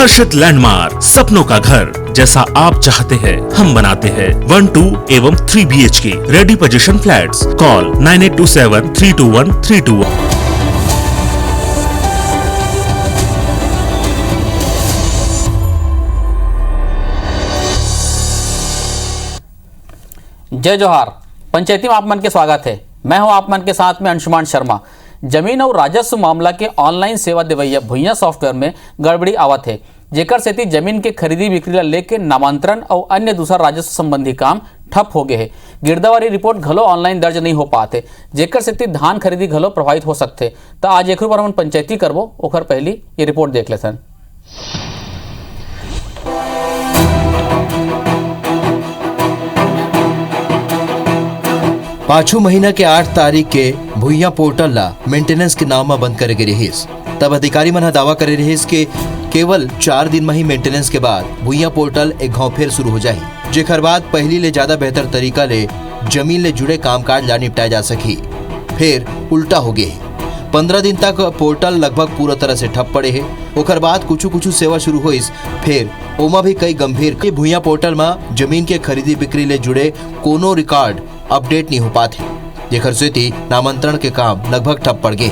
हर्षित landmark, सपनों का घर जैसा आप चाहते हैं हम बनाते हैं। 1, 2 एवं 3 BHK ready position flats. Call 9827321321। जय जोहार। पंचायती में आप मन के स्वागत है। मैं हूं आप मन के साथ में अंशुमान शर्मा। जमीन और राजस्व मामला के ऑनलाइन सेवा देवैया भुइयां सॉफ्टवेयर में गड़बड़ी आवत है, जेकर सेती जमीन के खरीदी बिक्री ला लेके नामांतरण और अन्य दूसरा राजस्व संबंधी काम ठप हो गए है। गिरदावरी रिपोर्ट घलो ऑनलाइन दर्ज नहीं हो पाते, जेकर सेती धान खरीदी घलो प्रभावित हो सकते। तो आज एक बार हम पंचायती करबो, ओकर पहली ये रिपोर्ट देख लेते हैं। 5 महीना के 8 तारीख के भुइयां पोर्टल ला मेंटेनेंस के नाम में बंद करे गे रहीस। तब अधिकारी मन दावा करे रहीस कि केवल 4 दिन में ही मेंटेनेंस के बाद भुइयां पोर्टल एक घाव फिर शुरू हो जाही, जेकर बाद पहली ले ज्यादा बेहतर तरीका ले जमीन ले जुड़े कामकाज ला निपटाया जा सकी। फिर उल्टा हो गए। 15 दिन तक पोर्टल लगभग पूरा तरह से ठप पड़े है। ओकर बाद कुछ सेवा शुरू हुई। फिर ओमा भी कई गंभीर भुइयां पोर्टल में जमीन के खरीदी बिक्री ले जुड़े कोनो रिकॉर्ड अपडेट नहीं हो पाते, जेकर सेती नामांतरण के काम लगभग ठप पड़ गए।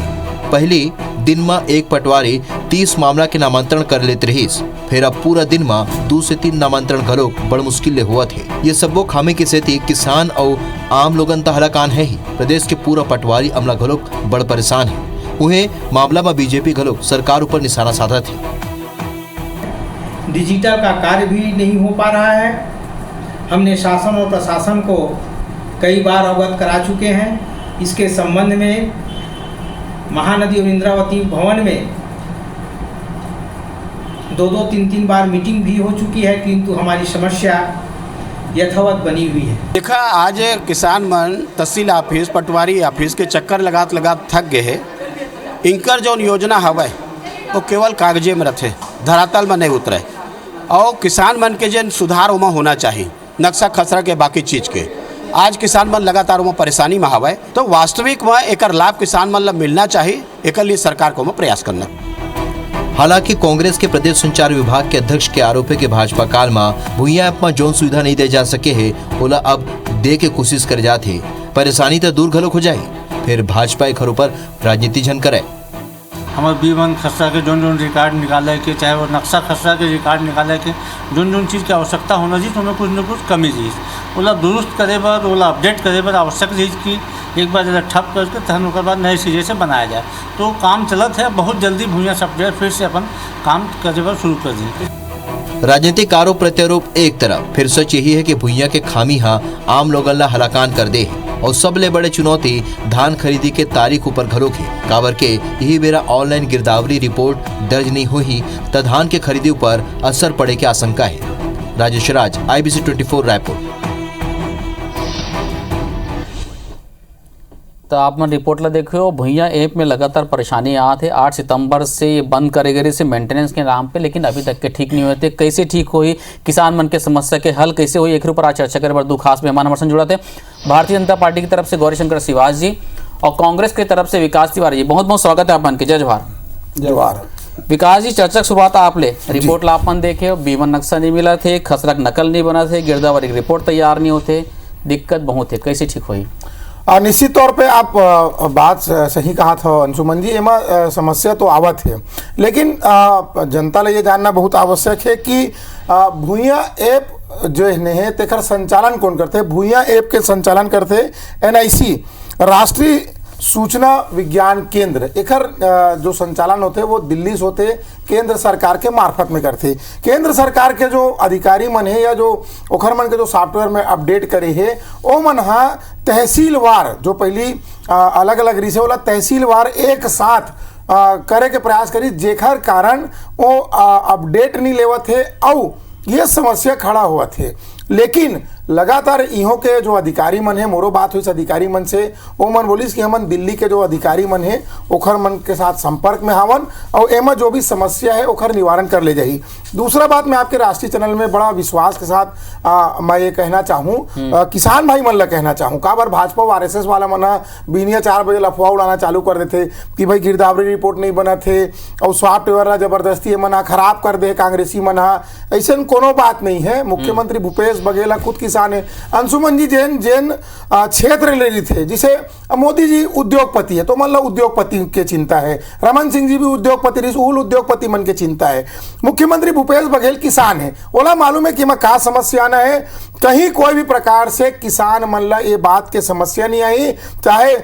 पहली दिन में एक पटवारी 30 मामला के नामांतरण कर लेते रहीस। फिर अब पूरा दिन में 2 से 3 नामांतरण घलो बड़ मुश्किल ले हुआ थे। ये सबो खामी के सेती किसान और आम लोगन तो हलाकान है ही। प्रदेश के पूरा पटवारी अमला घलो बड़ परेशान है। उन्हें मामला में बीजेपी घलो सरकार ऊपर निशाना साधा थे। डिजिटल का कार्य भी नहीं हो पा रहा है। हमने शासन और प्रशासन को कई बार अवगत करा चुके हैं। इसके संबंध में महानदी और इंद्रावती भवन में 2-2, 3-3 बार मीटिंग भी हो चुकी है, किंतु हमारी समस्या यथावत बनी हुई है। देखा, आज किसान मन तहसील ऑफिस, पटवारी ऑफिस के चक्कर लगात थक गए है। इनकर जो योजना हवै वो केवल कागजे में रथे, धरातल में नहीं उतरे। और किसान मन के जन सुधार ओमा होना चाहिए, नक्शा खसरा के बाकी चीज़ के। आज किसान मन लगातार ओमा परेशानी में हवै, तो वास्तविक में एकर लाभ किसान मन ला मिलना चाहिए। एक लिए सरकार को प्रयास करना। हालांकि कांग्रेस के प्रदेश संचार विभाग के अध्यक्ष के आरोप है कि भाजपा काल में भुइयां ऐप में जौन सुविधा नहीं दे जा सके है, ओला अब दे के कोशिश कर जाते। परेशानी तो दूर घलो हो जाए। फिर भाजपा एक ऊपर राजनीति झन करे। हमारे B1 खसरा के जोन रिकॉर्ड निकाले के, चाहे वो नक्शा खसरा के रिकॉर्ड निकाले के, जोन चीज़ की आवश्यकता होना चाहिए, तो उन्हें कुछ न कुछ कमी चाहिए। ओला दुरुस्त करे बर, ओला अपडेट करे बर आवश्यक चीज़ की एक बार जरा ठप करके तहन ओकर बाद नए सिरे से बनाया जाए। तो काम चलत है, बहुत जल्दी भुइयां सॉफ्टवेयर फिर से अपन काम करे बर शुरू कर दी। राजनीतिक आरोप प्रत्यारोप एक तरफ, फिर सच यही है कि भुइयां के खामी आम लोगन ला हलाकान कर दे। और सबले बड़े चुनौती धान खरीदी के तारीख ऊपर घलो के काबर के यही बेरा ऑनलाइन गिरदावरी रिपोर्ट दर्ज नहीं हुई तो धान के खरीदी ऊपर असर पड़े की आशंका है। राजेश राज, IBC 24 रायपुर। तो आप मन रिपोर्ट ला देखो, भुइयां ऐप में लगातार परेशानी आते है। 8 सितंबर से ये बंद करे गए से मेंटेनेंस के नाम पे, लेकिन अभी तक के ठीक नहीं होते। कैसे ठीक हुई, किसान मन के समस्या के हल कैसे हुई, एक ऊपर आज चर्चा करे बर 2 खास मेहमान हमारे संग जुड़ा थे। भारतीय जनता पार्टी की तरफ से गौरीशंकर सिवास जी और कांग्रेस की तरफ से विकास तिवारी जी, बहुत बहुत स्वागत है आप मन के। जय जोहार। जोहार। विकास जी, चर्चा की शुरुआत आप ले। रिपोर्ट ला अपन देखे, B1 नक्शा नहीं मिला थे, खसरा नकल नहीं बना थे, गिरदावरी रिपोर्ट तैयार नहीं होते, दिक्कत बहुत है। कैसे ठीक हुई? निश्चित तौर पे आप बात सही कहा था अंशुमन जी। एमा समस्या तो आवत है, लेकिन जनता ले ये जानना बहुत आवश्यक है कि भुइयां ऐप जो है तेकर संचालन कौन करते? भुइयां ऐप के संचालन करते NIC, राष्ट्रीय सूचना विज्ञान केंद्र। एकर जो संचालन होते वो दिल्ली से होते, केंद्र सरकार के मार्फत में करते। केंद्र सरकार के जो अधिकारी मन है या जो ओखर मन के जो सॉफ्टवेयर में अपडेट करे है, ओ मन तहसीलवार जो पहली अलग अलग रीसे वाला तहसीलवार एक साथ करे के प्रयास करी, जेकर कारण वो अपडेट नहीं लेवत है और ये समस्या खड़ा हुआ थे। लेकिन लगातार इहों के जो अधिकारी मन है, मोरो बात हुई अधिकारी मन से, वो मन बोलिस कि हमन दिल्ली के जो अधिकारी मन है ओखर मन के साथ संपर्क में हावन और एमा जो भी समस्या है ओखर निवारण कर ले जाही। दूसरा बात, मैं आपके राष्ट्रीय चैनल में बड़ा विश्वास के साथ मैं ये कहना चाहूँ, किसान भाई मन ला कहना चाहूँ, का बार भाजपा और RSS वाला मना बीनिया 4 बजे अफवाह उड़ाना चालू कर देते कि भाई गिरदावरी रिपोर्ट नहीं बना थे और सॉफ्टवेयर जबरदस्ती मना खराब कर दे कांग्रेसी मना, ऐसे कोनो बात नहीं है। मुख्यमंत्री भूपेश बघेल खुद किसान है। अंशुमन जी जैन क्षेत्र ले रही थे, जिसे मोदी जी उद्योगपति है तो मतलब उद्योगपति के चिंता है, रमन सिंह जी भी उद्योगपति, उद्योगपति मन के चिंता है, मुख्यमंत्री भूपेश बघेल किसान है। ओला मालूम है कि मैं का समस्या आना है, कहीं कोई भी प्रकार से किसान मन ला ये बात के समस्या नहीं आई, चाहे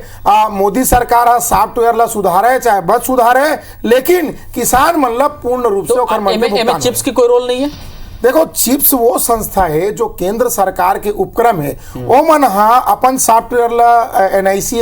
मोदी सरकार सॉफ्टवेयर ला सुधारे चाहे बस सुधारे, लेकिन किसान मन ला पूर्ण रूप से ओखर मन के चिप्स की कोई रोल नहीं है। देखो, चिप्स वो संस्था है जो केंद्र सरकार के उपक्रम है, वो मन अपन सॉफ्टवेयर ला NIC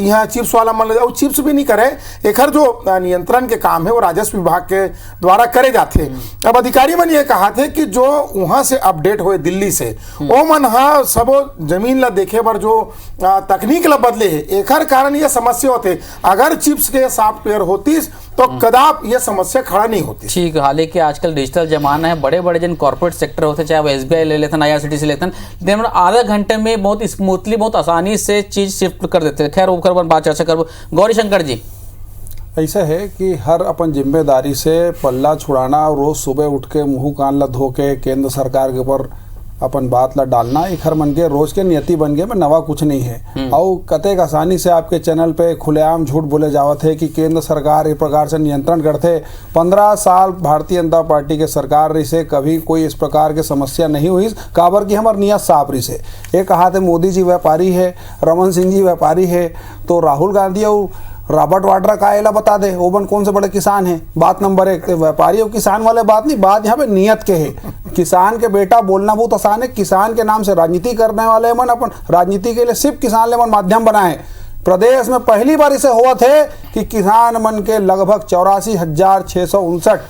यहाँ चिप्स वाला मन ला चिप्स भी नहीं करे, एकर जो नियंत्रण के काम है वो राजस्व विभाग के द्वारा करे जाते। अब अधिकारी मन ये कहा थे कि जो वहां से अपडेट हुए दिल्ली से, वो मन सब जमीन ला देखे बर जो तकनीक ला बदले है, एकर कारण ये समस्या होते। अगर चिप्स के सॉफ्टवेयर होतीस तो कदाप ये समस्या खड़ा नहीं होती। ठीक, हालांकि आजकल डिजिटल जमाना है, बड़े बड़े जिन कॉर्पोरेट सेक्टर होते चाहे वो SBI ले लेते हैं, IRCTC लेते हैं, लेकिन आधा घंटे में बहुत स्मूथली बहुत आसानी से चीज शिफ्ट कर देते हैं। खैर ऊपर बात चर्चा कर। गौरी शंकर जी, ऐसा है कि हर अपन जिम्मेदारी से पल्ला छुड़ाना और रोज सुबह उठ के मुंह कान ला धो के केंद्र सरकार के ऊपर अपन बात ला डालना, एक हर मन के रोज के नियति बन गए में नवा कुछ नहीं है। और कतेक आसानी से आपके चैनल पे खुलेआम झूठ बोले जावत है कि केंद्र सरकार एक प्रकार से नियंत्रण करते। 15 साल भारतीय जनता पार्टी के सरकार रही से कभी कोई इस प्रकार के समस्या नहीं हुई, काबर की हमार नियत साफ रही से। ये कहा थे मोदी जी व्यापारी है, रमन सिंह जी व्यापारी है, तो राहुल गांधी और रॉबर्ट वाड्रा का एला बता दे ओबन कौन से बड़े किसान हैं। बात नंबर 1, व्यापारी और किसान वाले बात नहीं, बात यहाँ पे नियत के है। किसान के बेटा बोलना बहुत आसान है, किसान के नाम से राजनीति करने वाले मन अपन राजनीति के लिए सिर्फ किसान ले मन माध्यम बनाए। प्रदेश में पहली बार इसे हुआ थे कि किसान मन के लगभग 84,659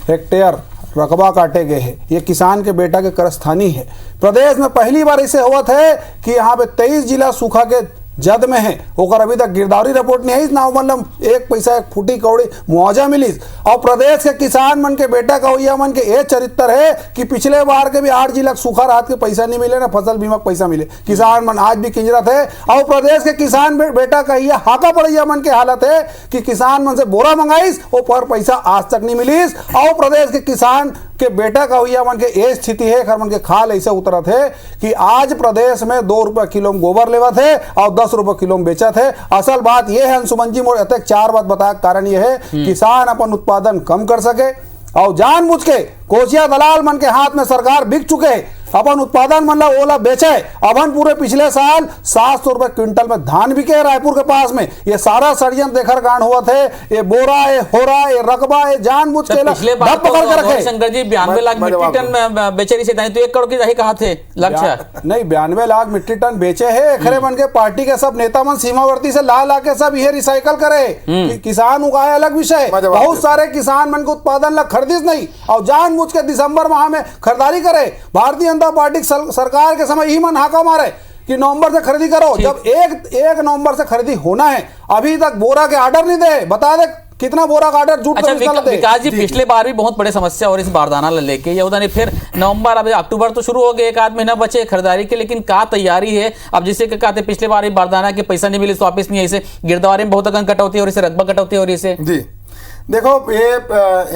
हेक्टेयर रकबा काटे गए हैं। ये किसान के बेटा के कारस्थानी है। प्रदेश में पहली बार इसे हुआ थे कि यहाँ पे 23 जिला सूखा के जद में है, ओकर अभी तक गिरदावरी रिपोर्ट नहीं आई, ना मतलब 1 पैसा 1 फूटी कौड़ी मुआवजा मिली। और प्रदेश के किसान मन के बेटा कौया मन के ये चरित्र है कि पिछले बार के भी 8 जिला सूखा रात के पैसा नहीं मिले, ना फसल बीमा पैसा मिले, किसान मन आज भी किंजरत है। और प्रदेश के किसान बेटा कहिया हाका पड़ैया मन के हालत है कि किसान मन से बोरा मंगाइस और पर पैसा आज तक नहीं मिलीस। और प्रदेश के किसान के बेटा कहिया मन के ये स्थिति है, खर मन के खाल ऐसे उतरत है कि आज प्रदेश में 2 रुपये किलो में गोबर लेवा थे और 10 रुपये किलो में बेचा थे। असल बात यह है अंशुमन जी, मोर 4 बात बताया, कारण यह है किसान अपन उत्पादन कम कर सके और जानबूझ के कोचिया दलाल मन के हाथ में सरकार बिक चुके, अपन उत्पादन मन ला ओला बेचे। अपन पूरे पिछले साल 700 रुपए क्विंटल में धान बिके रायपुर के पास में। ये सारा षड्यंत्र देखकर कांड हुआ थे। ये बोरा, ये होरा, ये रकबा, ये जानबूझ के पिछले बार पकड़ के रखे। शंकर जी 92 लाख मीट्रिक टन बेचे रही से, तो 1 करोड़ की कहा थे लक्ष्य। नहीं, 92 लाख मीट्रिक टन बेचे है। खरे बन के पार्टी के सब नेता मन सीमावर्ती से ला के सब ये रिसाइकल करे। किसान उगाए अलग विषय, बहुत सारे किसान मन को उत्पादन ला खरीदिस नहीं और जानबूझ के दिसंबर माह में खरीदारी करे। भारतीय जनता पार्टी सरकार के समय ही मन हाका मारे कि नवंबर से खरीदी करो, जब 1 नवंबर से खरीदी होना है। अभी तक बोरा के ऑर्डर नहीं दे, बता दे कितना बोरा का ऑर्डर झूठ। अच्छा विकास जी, पिछले बार भी बहुत बड़े समस्या और इस बारदाना लेके ये होता नहीं, फिर नवंबर अब अक्टूबर तो शुरू हो गए, 1 आध महीना बचे खरीदारी के, लेकिन क्या तैयारी है अब? जिससे कहते पिछले बार बारदाना के पैसा नहीं मिले तो वापिस नहीं, ऐसे गिरदावरी में बहुत अगन कटौती और इसे रकबा कटौती और इसे जी देखो, ये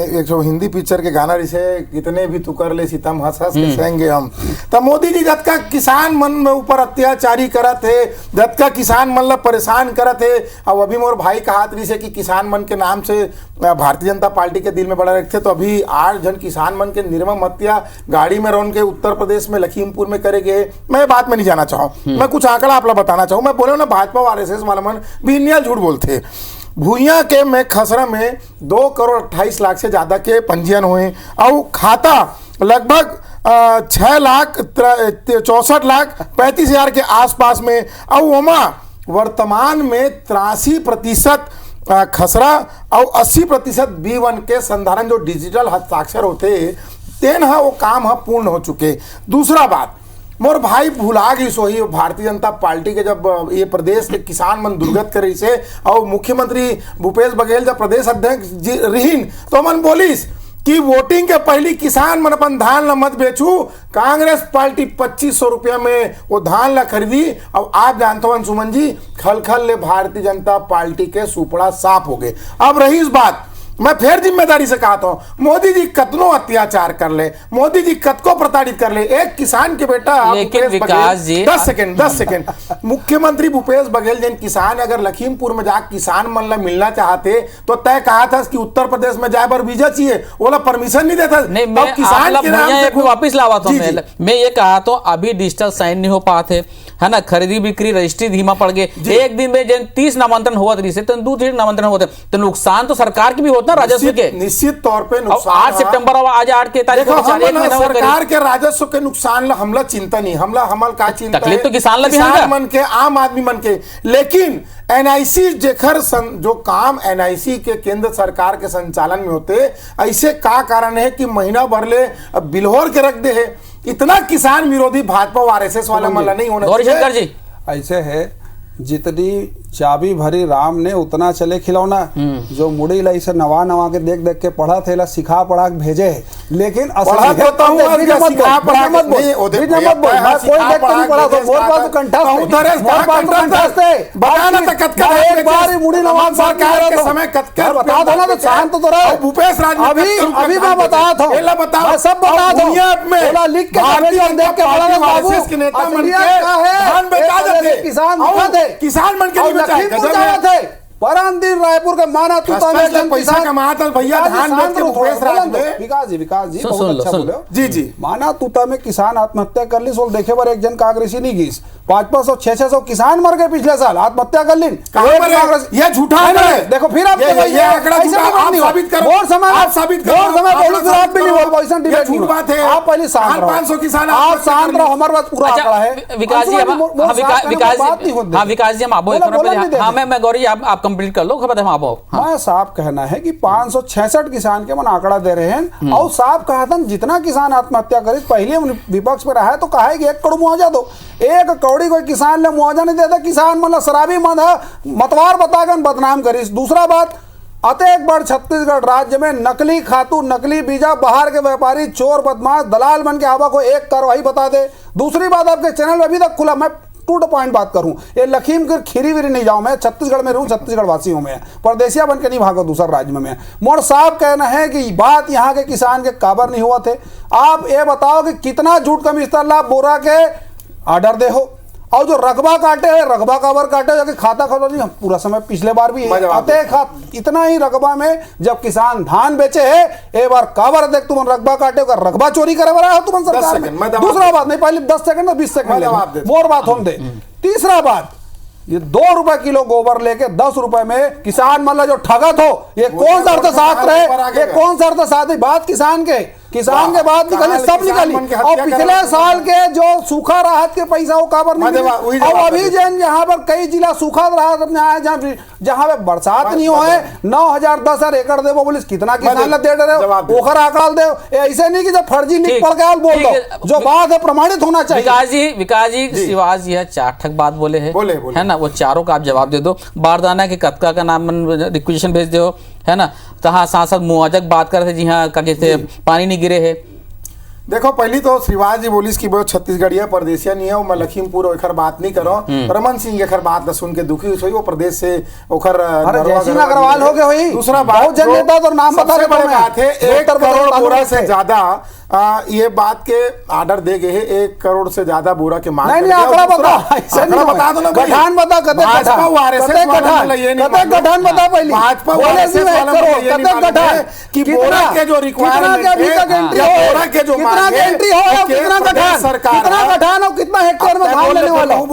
एक जो हिंदी पिक्चर के गाना रिसे कितने भी तू कर ले सितम हंस हंस के सहेंगे हम। तब मोदी जी जब का किसान मन में ऊपर अत्याचारी करत है, जब का किसान मन ला परेशान करत है। अब अभी मोर भाई कहात रही से कि किसान मन के नाम से भारतीय जनता पार्टी के दिल में बड़ा रखते, तो अभी 8 जन किसान मन के निर्मम हत्या गाड़ी में रौन के उत्तर प्रदेश में लखीमपुर में करे गए। मैं बात में नहीं जाना चाहूँ, मैं कुछ आंकड़ा आप बताना चाहूँ। मैं बोले ना भाजपा और RSS वाला मन भी झूठ बोलते। भूया के में खसरा में 2 करोड़ 28 लाख से ज़्यादा के पंजीयन हुए और खाता लगभग 6,64,35,000 के आसपास में। और वमा वर्तमान में 83% खसरा और 80% B1 के संधारण जो डिजिटल हस्ताक्षर होते तेन हा वो काम हा पूर्ण हो चुके। दूसरा बात, मोर भाई भुला गई सोही भारतीय जनता पार्टी के जब ये प्रदेश के किसान मन दुर्गत करी से और मुख्यमंत्री भूपेश बघेल जब प्रदेश अध्यक्ष रहीन तो मन बोलिस कि वोटिंग के पहली किसान मन अपन धान ला मत बेचू, कांग्रेस पार्टी 2500 रुपया में वो धान ला खरीदी। अब आप जानते हो अंशुमन जी, खल ले भारतीय जनता पार्टी के सुपड़ा साफ हो गए। अब रही इस बात, मैं फिर जिम्मेदारी से कहता हूं, मोदी जी कतनो अत्याचार कर ले, मोदी जी कतको प्रताड़ित कर ले, एक किसान के बेटा लेकिन विकास जी 10 सेकंड मुख्यमंत्री भूपेश बघेल जन किसान अगर लखीमपुर में जाकर किसान मन ला मिलना चाहते तो तय कहा था कि उत्तर प्रदेश में जाए पर वीजा चाहिए, वो परमिशन नहीं देता। नहीं, मैं किसान के नाम से वापिस लावा था। मैं ये कहा तो अभी डिजिटल साइन नहीं हो पाते है ना, खरीदी बिक्री रजिस्ट्री धीमा पड़ गए, एक दिन में जन 30 नामांतरण हुआ से तो 2-3 नामांतरण होते तो नुकसान तो सरकार की भी होता राजस्व के, निश्चित तौर पे नुकसान। 8 सितंबर आज 8 के तारीख को सरकार के राजस्व के नुकसान हमला चिंता नहीं, हमल का चिंता तकलीफ तो किसान मन के, आम आदमी मन के। लेकिन एनआईसी जेखर जो काम एनआईसी के केंद्र सरकार के संचालन में होते, ऐसे का कारण है कि महीना भर ले बिल्होर के रख दे है। इतना किसान विरोधी भाजपा और आरएसएस वाला मल्ला नहीं होना गौरीशंकर जी। ऐसे है, जितनी चाबी भरी राम ने उतना चले खिलौना। जो मुड़ी लाई से नवा के देख के पढ़ा थे ला सिखा पढ़ा के भेजे है, लेकिन भूपेश अभी मैं बता था सब बता दो लिख के किसान बन के थे परम दिन रायपुर के माना तूता में पैसा कमाता भैया धान बेच के भूपेश राज में। विकास जी बहुत अच्छा बोले जी माना तूता में किसान आत्महत्या कर ली, सोल देखे पर एक जन कांग्रेसी नहीं गीस, 500-600 किसान मर गए पिछले साल आत्महत्या कर ली। ये झूठा है, देखो फिर आप साबित करो, आप साबित करो, आप पहले 500 किसान आप शांत रहो, हमारे पास पूरा आंकड़ा है। विकास जी हम आबो मैं गौरी आप कंप्लीट कर लो, खबर है आबो। मैं साफ कहना है कि 566 किसान के मन आंकड़ा दे रहे हैं और साफ कहा था जितना किसान आत्महत्या करे पहले विपक्ष में रहा है तो कहा है कि 1 करोड़ मुआवजा दो, 1 करोड़ कोई किसान ने मुआवजा नहीं देता, किसान मतलब शराबी मद है मतवार बताकर बदनाम करी। दूसरा बात, अतेक बार छत्तीसगढ़ राज्य में नकली खातू नकली बीजा बाहर के व्यापारी चोर बदमाश दलाल बन के आवा को एक कार्रवाई बता दे। दूसरी बात, आपके चैनल में अभी तक खुला, मैं टू द पॉइंट बात करूं, ये लखीमपुर खीरी वीरी नहीं जाऊं, मैं छत्तीसगढ़ में रहूं, छत्तीसगढ़ वासी हूं, मैं परदेसिया बन के नहीं भागा दूसरा राज्य में। मोर साहब कहना है कि बात यहां के किसान के काबर नहीं हुआ थे। आप ये बताओ कि कितना झूठ कमिश्नर ला बोरा के ऑर्डर दे हो, और जो रकबा काटे है रकबा काबर काटे जाके खाता खोलो नहीं, पूरा समय पिछले बार भी आते इतना ही रकबा में जब किसान धान बेचे है एक बार काबर देख तुम रकबा काटे का रकबा चोरी करे बरा हो तुम सरकार में। दूसरा बात नहीं, पहले 10 सेकंड और 20 सेकंड मोर बात होने दे। तीसरा बात, ये 2 रुपए किलो गोबर लेके 10 रुपए में किसान मतलब जो ठगत हो, ये कौन सा अर्थशास्त्र है, ये कौन सा अर्थशास्त्र? बात किसान के बाद निकली, सब निकली। और पिछले साल के जो सूखा राहत के पैसा वो काबर नहीं, और अभी जन यहाँ पर कई जिला सूखा राहत जहाँ पे बरसात नहीं हो है 9,000-10,000 एकड़ देवो बोलिस, कितना किसान दे रहे हो ओखर आंकड़ा दे। ऐसे नहीं कि जब फर्जी लिख पढ़ के बोल दो, जो बात है प्रमाणित होना चाहिए। विकास जी शिवाज जी 4 ठक बात बोले है ना, वो चारों का आप जवाब दे दो। बारदाना के कतका का नाम रिक्वेशन भेज दो है ना, तो हाँ सांसद मुआवजा बात कर रहे थे, जी हाँ का कहते पानी नहीं गिरे है। देखो पहली तो श्रीवास जी बोलिस कि वो छत्तीसगढ़िया परदेसिया नहीं है, मैं लखीमपुर ओखर बात नहीं करो। रमन सिंह एखर बात सुन के दुखी हुई, वो प्रदेश से ओखर अग्रवाल हो गए हुई। दूसरा बात जनता तो नाम बता के बड़े बात है, 1 करोड़ बोरा से ज्यादा ये बात के ऑर्डर दे गए हैं, 1 करोड़ से ज्यादा बोरा के मांग। नहीं आंकड़ा बता दो ना, गठान बता कते भाजपा गठान बता पहले भाजपा गठान कि बोरा के जो रिक्वायरमेंट है, बोरा के जो कितना एंट्री हो, कितना गठान और कितना हेक्टेयर में धान लेने वाला हूं।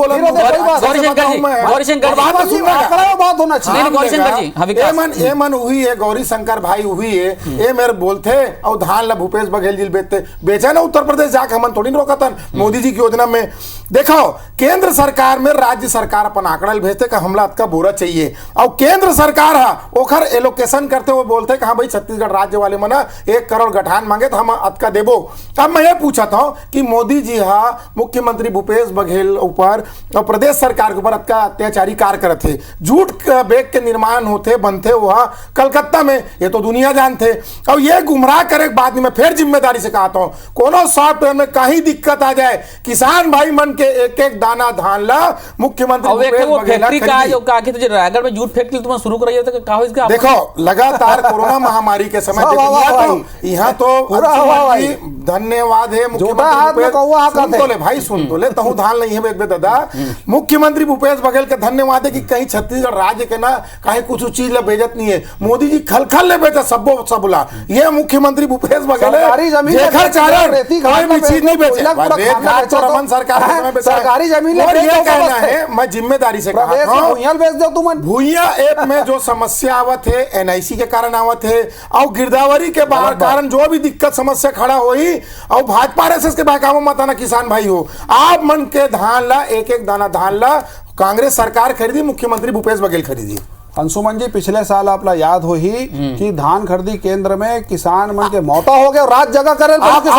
गौरीशंकर बात होना चाहिए। गौरीशंकर जी ए मन हुई है, गौरी शंकर भाई हुई है, ये मेरे बोलते और धान ला भूपेश बघेल जी थे, बेचा ना उत्तर प्रदेश जाके, हम थोड़ी रोका था मोदी जी की योजना में। देखो केंद्र सरकार में राज्य सरकार अपन आंकड़ा भेजते कि हमला का बोरा चाहिए, और केंद्र सरकार ओखर एलोकेशन करते हुए बोलते कि हाँ भाई छत्तीसगढ़ राज्य वाले मना 1 करोड़ गठान मांगे तो हम अतका देबो। अब मैं ये पूछा था कि मोदी जी मुख्यमंत्री भूपेश बघेल ऊपर और प्रदेश सरकार के ऊपर अतका अत्याचारी कार्य करते, झूठ बैग के निर्माण होते बनते वह कलकत्ता में, ये तो दुनिया जानते। और ये गुमराह करे बाद में फिर जिम्मेदारी से कहता हूं, कोनो सॉफ्टवेयर में कहीं दिक्कत आ जाए, किसान भाई मन के एक एक दाना धान ला मुख्यमंत्री रायगढ़ में जूट फैक्ट्री तुम शुरू कराइए तो कहा इसका? देखो लगातार कोरोना महामारी के समय यहाँ तो धन्यवाद है मुख्यमंत्री भाई सुन तो ले तहु धान नहीं है दादा, मुख्यमंत्री भूपेश बघेल के धन्यवाद है कि कहीं छत्तीसगढ़ राज्य के ना कहीं कुछ चीज ला बेचत नहीं है, मोदी जी खल ले बेचा सबो सबला, ये मुख्यमंत्री भूपेश बघेल चीज नहीं बेचे, रमन सरकार सरकारी जमीन कहना है। मैं जिम्मेदारी से भूया ऐप में जो समस्या आवत है एनआईसी के कारण आवत है, और गिरदावरी के कारण जो भी दिक्कत समस्या खड़ा हुई, और भाजपा आरएसएस के बहकावों मत आना किसान भाई हो, आप मन के धान ला एक एक दाना धान ला कांग्रेस सरकार खरीदी, मुख्यमंत्री भूपेश बघेल खरीदी। अंशुमन जी पिछले साल आपला याद हो ही कि धान खरीदी केंद्र में किसान मन के मौता हो गया, रात जगह करे मोदी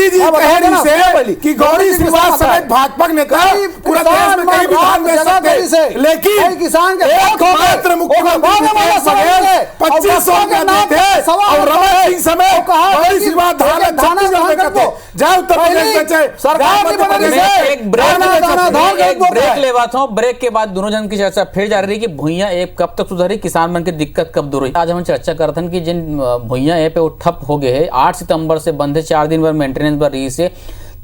जी से कि गौरी श्रीवास्तव समेत भाजपा नेता पूरा देश में कहीं भी धान बेच सकते, लेकिन किसान के एकमात्र मुख्यमंत्री 2500 का देते और रमन सिंह समेत गौरी श्रीवास्तव धान बेचते, जाए उत्तर प्रदेश बेचे सरकार। एक ब्रेक लेवाता हूं, ब्रेक के बाद दोनों जन की चर्चा फिर जा रही कि भुइयां ऐप कब तक सुधरी, किसान मन की दिक्कत कब दूर हुई। आज हम चर्चा करते हैं कि जिन भुइयां ऐप है वो ठप हो गए है, 8 सितंबर से बंद है, 4 दिन भर मेंटेनेंस पर रही से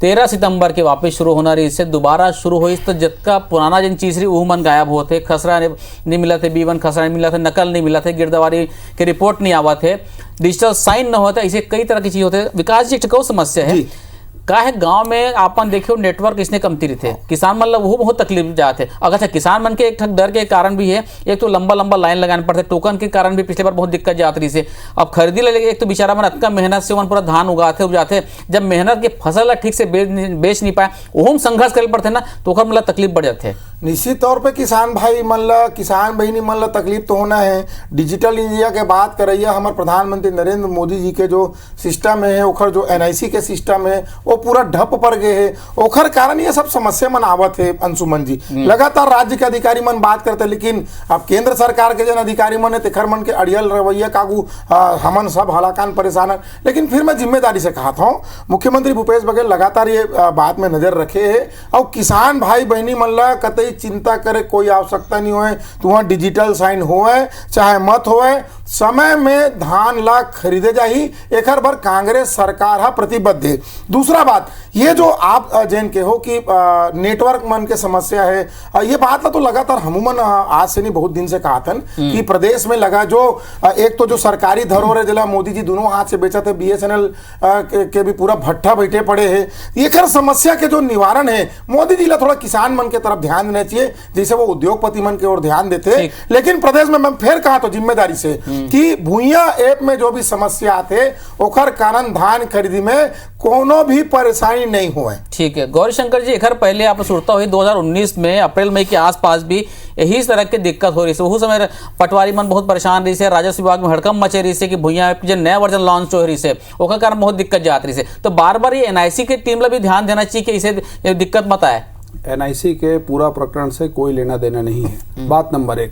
13 सितंबर के वापस शुरू होना रही से दोबारा शुरू हुई तो जितना पुराना जिन चीज रही वो मन गायब होते, खसरा नहीं मिला थे, B1 खसरा नहीं मिला था, नकल नहीं मिला था, गिरदावरी के रिपोर्ट नहीं आवा थे, डिजिटल साइन न होता, इसे कई तरह की चीज होते। विकास जी एक समस्या है का है गांव में आपन देखियो नेटवर्क इसने कमती रहते, किसान मतलब वो बहुत तकलीफ जाते। अगर किसान मन के एक ठक डर के कारण भी है, एक तो लंबा लंबा लाइन लगाने पड़ते, टोकन के कारण भी पिछले बार बहुत दिक्कत जाती रही से। अब खरीदी ले एक तो बेचारा मन अतका मेहनत से पूरा धान उगाते जब मेहनत के फसल ठीक से बेच नहीं पाए, वो संघर्ष करे पड़ते ना, तो मतलब तकलीफ बढ़ जाते। निश्चित तौर पे किसान भाई किसान बहनी मन तकलीफ तो होना है। डिजिटल इंडिया के बात करैया हमारे प्रधानमंत्री नरेंद्र मोदी जी के जो सिस्टम है, ओखर जो एनआईसी के सिस्टम है वो पूरा ढप पर गए है, ओखर कारण ये सब समस्या मन आवत है। अंशुमन जी लगातार राज्य के अधिकारी मन बात करते, लेकिन अब केंद्र सरकार के जन अधिकारी मन है तेखर मन के अड़ियल रवैया कागू हमन सब हलाकान परेशान है। लेकिन फिर मैं जिम्मेदारी से कहा था मुख्यमंत्री भूपेश बघेल लगातार ये बात में नजर रखे है, और किसान भाई बहनी मन कतई चिंता करे कोई आवश्यकता नहीं होए, तुहां डिजिटल साइन होए चाहे मत होए, समय में धान ला खरीदे जाही, एकर बर कांग्रेस सरकार हा प्रतिबद्ध है। दूसरा बात ये जो आप जैन के हो कि नेटवर्क मन के समस्या है, ये बात तो लगातार हमूमन आज से नहीं बहुत दिन से कहा था कि प्रदेश में लगा जो एक तो जो सरकारी धरोहर जिला मोदी जी दोनों हाथ से बेचा थे, BSNL के भी पूरा भट्ठा बैठे पड़े है। ये खर समस्या के जो निवारण है मोदी जी ला थोड़ा किसान मन के तरफ ध्यान देना चाहिए, जैसे वो उद्योगपति मन की ओर ध्यान देते। लेकिन प्रदेश में मैं फिर कहा तो जिम्मेदारी से कि भुइयां ऐप में जो भी समस्या आते ओखर कारण धान खरीदी में कोनो भी परेशानी नहीं हुए। ठीक है गौरी शंकर जी, एक पहले आपने सुनता हुई 2019 में अप्रैल मई के आसपास भी यही तरह की दिक्कत हो रही है। उस समय पटवारी मन बहुत परेशान रही से, राजस्व विभाग में हड़कम मचे रही से कि भुइयां ऐप जो नया वर्जन लॉन्च हो रही से ओकर कारण बहुत दिक्कत जात रही से। तो बार बार ये एनआईसी की टीम ला भी ध्यान देना चाहिए कि इसे दिक्कत मत आए। एनआईसी के पूरा प्रकरण से कोई लेना देना नहीं है, बात नंबर 1।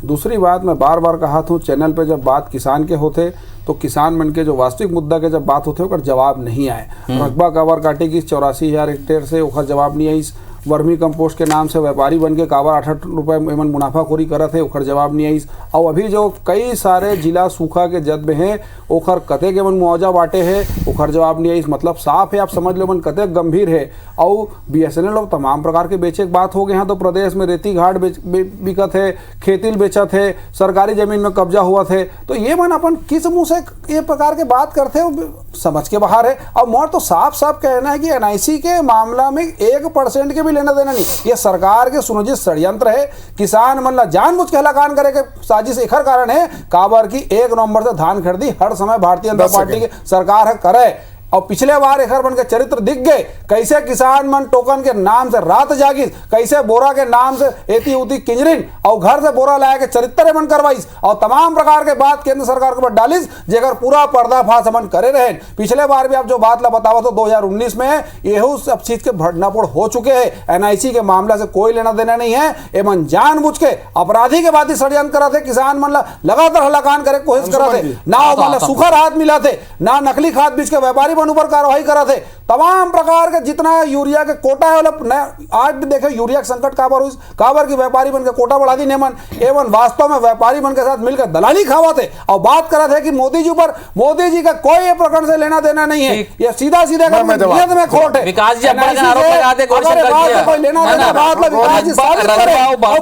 दूसरी बात मैं बार बार कहा था चैनल पे जब बात किसान के होते तो किसान मन के जो वास्तविक मुद्दा के जब बात होते ओकर जवाब नहीं आए। रकबा काबर काटे की 84,000 हेक्टेयर से ओकर जवाब नहीं आई। वर्मी कंपोस्ट के नाम से व्यापारी बन के काबर 8 रुपये एमन मुनाफाखोरी करत है ओकर जवाब नहीं आई। और अभी जो कई सारे जिला सूखा के जद में है ओकर कते के मन मुआवजा बांटे है ओकर जवाब नहीं आई। मतलब साफ है, आप समझ लो मन कते गंभीर है। और BSNL और तमाम प्रकार के बेचे की बात हो गए हैं तो प्रदेश में रेती घाट बिकत है, खेतिल बेचत है, सरकारी जमीन में कब्जा हुआ थे। तो ये मन अपन किस मुँह से ये प्रकार के बात करते हैं समझ के बाहर है। और मोर तो साफ साफ कहना है कि NIC के मामला में 1% के भी लेना देना नहीं। ये सरकार के सुनियोजित षड्यंत्र है। किसान मतलब जानबूझ के हलाकान करे के साजिश एक कारण है काबर की 1 नवंबर से धान खरीदी हर समय भारतीय जनता पार्टी की सरकार है करे। और पिछले बार एक बन के चरित्र दिख गए कैसे किसान मन टोकन के नाम से रात जागी, कैसे बोरा के नाम से एती उती किंजरिन और घर से बोरा लाया के चरित्र मन करवाइस और तमाम प्रकार के बात केंद्र सरकार के ऊपर डालिस जेकर पूरा पर्दाफाश मन करे रहे। पिछले बार भी आप जो बात ला बतावा तो 2019 में यहू सब चीज के भड़नापोड़ हो चुके हैं। एनआईसी के मामला से कोई लेना देना नहीं है। एमन जानबूझ के अपराधी के बात ही षड्यंत्र करा थे, किसान मन लगातार हलाकान करे कोशिश करा थे, ना सूखा राहत मिला थे, ना नकली खाद बीज के व्यापारी ऊपर कार्रवाई करा थे। तमाम प्रकार के जितना यूरिया के कोटा है आज भी देखे यूरिया के संकट काबर की व्यापारी बन के कोटा बढ़ा दी नेमन एवं वास्तव में व्यापारी बन के साथ मिलकर दलाली खावा थे और बात करा थे कि मोदी जी पर मोदी जी का कोई प्रकरण से लेना देना नहीं है। ये सीधा सीधा नियत में खोट है। विकास जी अपना आरोप लगाते कोई लेना देना बात में विकास जी साबित करे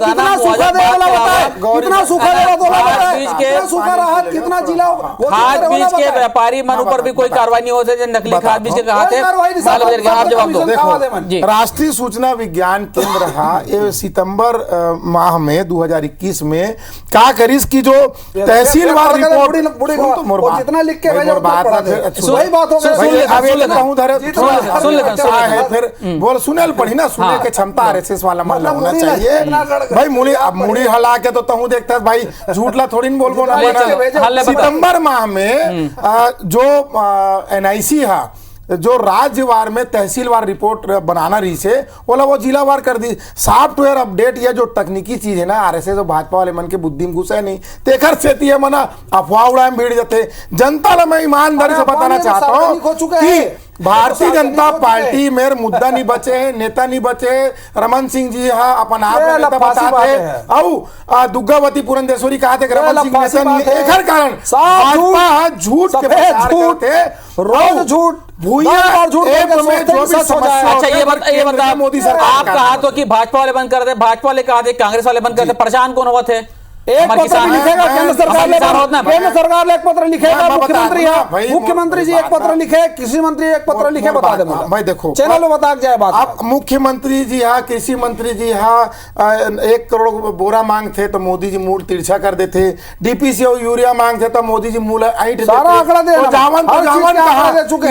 कितना सूखा दे वाला बताए, कितना सूखा दे वाला बताए, कितना सूखा राहत कितना जिला खाद बीज के व्यापारी मन ऊपर भी कोई कार्रवाई नहीं होती नकली खाद बीज के कहा थे। आप जवाब दो। देखो राष्ट्रीय सूचना विज्ञान केंद्र सितंबर माह में 2021 में क्या करीस की जो तहसीलवार रिपोर्ट जितना लिख के फिर बोल सुने पढ़ी ना सुने के क्षमता आरएसएस वाला मतलब होना चाहिए भाई। मुड़ी हला के तो तहु देखता भाई झूठला थोड़ी बोल ना। सितंबर माह में जो एनआईसी है जो राज्यवार में तहसीलवार रिपोर्ट बनाना रही से बोला वो जिलावार कर दी। सॉफ्टवेयर अपडेट या जो तकनीकी चीज है ना आरएसएस और भाजपा वाले मन के बुद्धि में घुसे नहीं तेखर सेती है मना अफवाह उड़ाए में भीड़ जाते। जनता ला मैं ईमानदारी से बताना चाहता हूँ कि भारतीय जनता पार्टी में मुद्दा नहीं बचे, नेता नहीं बचे। रमन सिंह जी हाँ अपन आप नेता बताते और दुर्गावती पुरंदेश्वरी कहा थे रमन सिंह नेता नहीं है। एक कारण भाजपा झूठ के प्रचार थे, रोज झूठ भूया और झूठ में जो भी समस्या। अच्छा ये बता मोदी सरकार आप कहा तो कि भाजपा वाले बंद कर दे, भाजपा वाले कहा थे कांग्रेस वाले बंद कर दे, परेशान कौन हुआ थे? एक पत्र लिखेगा केंद्र सरकार ने एक पत्र लिखेगा, मुख्यमंत्री जी एक पत्र लिखे, कृषि मंत्री एक पत्र लिखे, बता दे भाई। देखो चैनल में बता जाए बात। आप मुख्यमंत्री जी हाँ कृषि मंत्री जी हाँ 1 करोड़ बोरा मांग थे तो मोदी जी मूल तिरछा कर देते। डीपीसी और यूरिया मांग थे तो मोदी जी मूल ऐंठ सारा आंकड़ा दे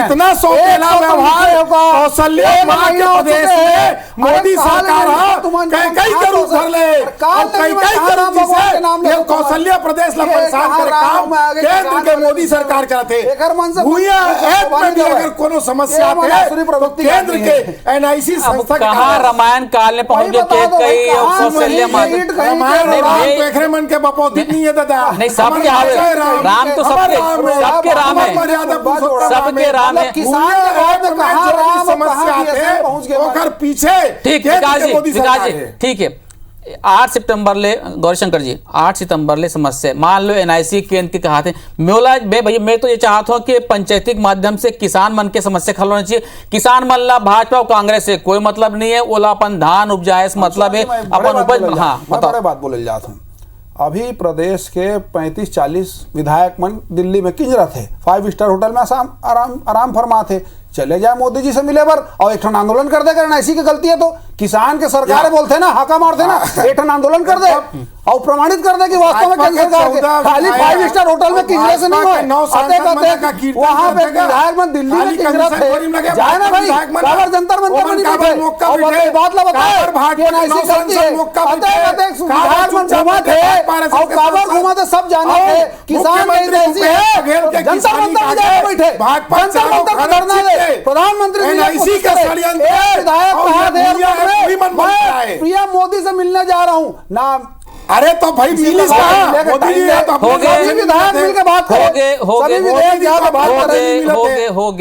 इतना सौतेला व्यवहार कौशल्या प्रदेश में मोदी सरकार कई करूँ कर ले कई ये कौशल्या प्रदेश ला परेशान करे काम केंद्र के मोदी सरकार करते। भूया ऐप में भी अगर कोनो समस्या है तो केंद्र के एनआईसी संस्था कहां रामायण काल में पहुंच गए कई कौशल्या रामायण देखरे मन के बपोती नहीं है दादा। नहीं सबके राम तो सबके राम है, सबके राम है। किसान के बाद में कहां राम समस्या है पहुंच गए ओकर पीछे ठीक है ठीक है। 8 सितंबर ले गौरीशंकर जी 8 सितंबर ले समस्या मान लो एनआईसी केंद्र के कहा थे मोला भैया मैं तो ये चाहता हूँ कि पंचायती के माध्यम से किसान मन के समस्या हल होना चाहिए। किसान मन ला भाजपा और कांग्रेस से कोई मतलब नहीं है, ओला अपन धान उपजाए मतलब है अपन उपज। हाँ बताओ बात बोले जाता हूँ। अभी प्रदेश के 35-40 विधायक मन दिल्ली में किंजरा थे, 5 स्टार होटल में आराम फरमा थे। चले जाए मोदी जी से मिले पर और एक आंदोलन कर दे कर ऐसी की गलती है तो किसान के सरकार बोलते ना हाका मारते ना एक आंदोलन कर दे और प्रमाणित कर दे कि वास्तव में केंद्र सरकार के खाली 5 स्टार होटल में किंजरे से नहीं हुए। वहां पे विधायक मन दिल्ली में किंजरा थे जाए ना भाई काबर जंतर मंतर में नहीं बैठे और बात ला बताए कि ऐसी गलती है विधायक मन घुमा थे और काबर घुमा थे सब जाने थे किसान ऐसी है जंतर मंतर में जाके बैठे जंतर मंतर में धरना दे प्रधानमंत्री एनआईसी का प्रिया मोदी से मिलने जा रहा हूँ ना। अरे तो भाई मिली मोदी जी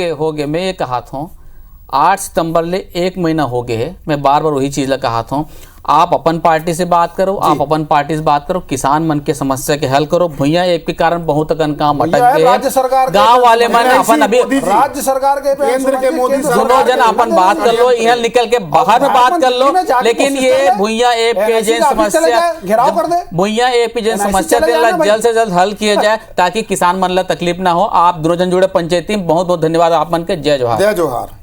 हो गए। मैं ये कहा था 8 सितंबर ले 1 महीना हो गए है, मैं बार बार वही चीज कहा था आप अपन पार्टी से बात करो, आप अपन पार्टी से बात करो, किसान मन के समस्या के हल करो। भैया एक के कारण बहुत काम अटक गए राज्य सरकार गांव वाले मन अपन अभी राज्य सरकार के केंद्र के मोदी सुनो जन अपन बात कर लो यहाँ निकल के बाहर में बात कर लो। लेकिन ये भैया ऐप के जैन समस्या घेराव कर दे भैया ऐप की जैन समस्या जल्द से जल्द हल किया जाए ताकि किसान मन ला तकलीफ ना हो। आप दोनों जन जुड़े पंचायती बहुत बहुत धन्यवाद आप मन के। जय जोहार। जय जोहार।